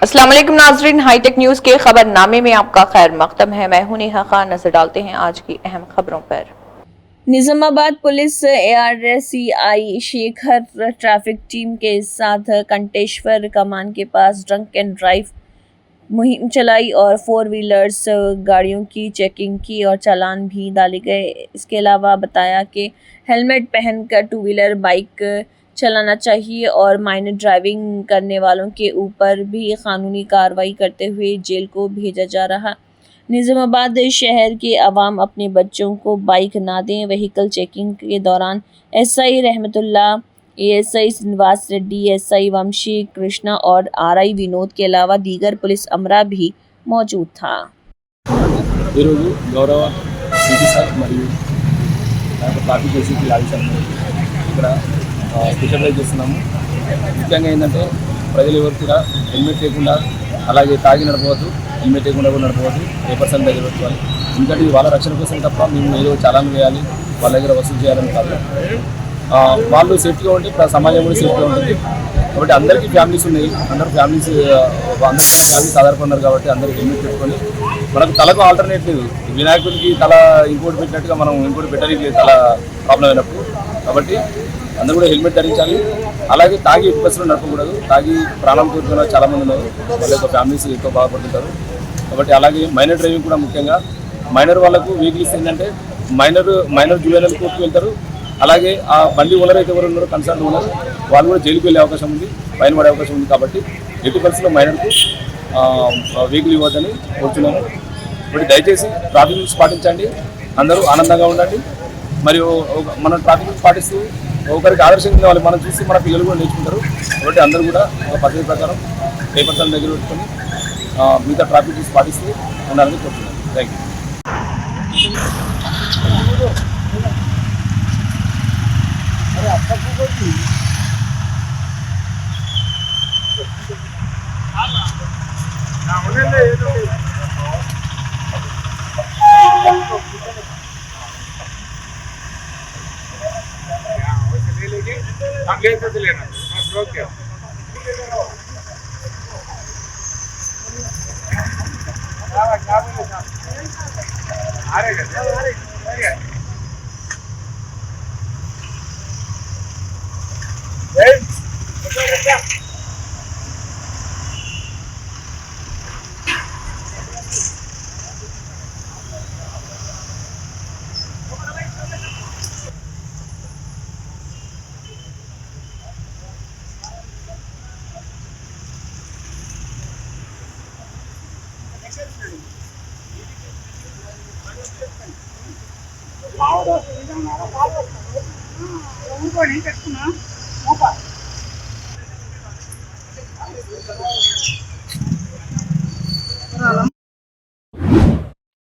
अस्सलाम वालेकुम नाजरीन, हाईटेक न्यूज के खबरनामे में आपका खैर मकदम है। मैं हूं नेहा खान। नजर डालते हैं आज की अहम खबरों पर। Nizamabad police ARCI Shekhar traffic team के साथ कंटेश्वर कमान के पास ड्रंक एंड ड्राइव मुहिम चलाई और 4 व्हीलर्स गाड़ियों की चेकिंग की और चालान भी डाले गए। इसके अलावा बताया कि हेलमेट पहनकर 2 व्हीलर बाइक चलाना चाहिए और माइनर ड्राइविंग करने वालों के ऊपर भी कानूनी कार्रवाई करते हुए जेल को भेजा जा रहा। निजामाबाद शहर के अवाम अपने बच्चों को बाइक ना दें। व्हीकल चेकिंग के दौरान SI रहमतुल्लाह, ASI श्रीनिवास रेड्डी, SI वंशी कृष्णा और RI विनोद के अलावा दीगर पुलिस अमरा भी मौजूद था। गौरव सीडी साहब మరియు ట్రాఫిక్ ఏసీపీ ఆదేశాలను ఇక్కడ స్పెషలైజ్ చేస్తున్నాము. ముఖ్యంగా ఏంటంటే ప్రజలు ఎవరు కూడా హెల్మెట్ లేకుండా అలాగే తాగి నడపవద్దు, హెల్మెట్ లేకుండా కూడా నడపవద్దు, పేపర్స్ అని దగ్గర పెట్టుకోవాలి. ఎందుకంటే వాళ్ళ రక్షణ కోసం తప్ప మేము ఏదో చాలాను వేయాలి, వాళ్ళ దగ్గర వసూలు చేయాలని కాదు. వాళ్ళు సేఫ్టీగా ఉంటే సమాజం కూడా సేఫ్టీగా ఉంటుంది. కాబట్టి అందరికీ ఫ్యామిలీస్ ఉన్నాయి, అందరూ ఫ్యామిలీస్ ఆధారపడినారు. కాబట్టి అందరూ హెల్మెట్ పెట్టుకొని మనకు తలకు ఆల్టర్నేట్ లేదు. వినాయకుడికి తల ఇంకోటి పెట్టినట్టుగా మనం ఇంకోటి పెట్టడానికి లేదు తల ప్రాబ్లం అయినప్పుడు. కాబట్టి అందరూ కూడా హెల్మెట్ ధరించాలి. అలాగే తాగి ఎట్టి బస్సులో నడపకూడదు. తాగి ప్రాణం కోరుకున్న చాలామంది ఉన్నారు, వాళ్ళ యొక్క ఫ్యామిలీస్ ఎంతో బాధపడుతుంటారు. కాబట్టి అలాగే మైనర్ డ్రైవింగ్ కూడా ముఖ్యంగా మైనర్ వాళ్ళకు వెహికల్స్ ఏంటంటే మైనర్ జువెనల్ కోర్టుకు వెళ్తారు. అలాగే ఆ బండి ఓనర్ అయితే ఎవరు ఉన్నారో కన్సర్న్ ఓనర్ వాళ్ళు కూడా జైలుకి వెళ్ళే అవకాశం ఉంది, ఫైన్ పడే అవకాశం ఉంది. కాబట్టి ఎట్టి పరిస్థితుల్లో మైనర్కు వెహికల్ ఇవ్వద్దని కోరుతున్నాము. ఇప్పుడు దయచేసి ట్రాఫిక్ రూల్స్ పాటించండి, అందరూ ఆనందంగా ఉండండి. మరియు మనం ట్రాఫిక్ రూల్స్ పాటిస్తూ ఒకరికి ఆదర్శంగా వాళ్ళు మనం చూసి మన పిల్లలు కూడా నేర్చుకుంటారు. కాబట్టి అందరూ కూడా ఒక పద్ధతి ప్రకారం పేపర్స్ అని దగ్గర పెట్టుకొని మిగతా ట్రాఫిక్ రూల్స్ పాటిస్తూ ఉండాలని కోరుతున్నాను. Thank you. नहीं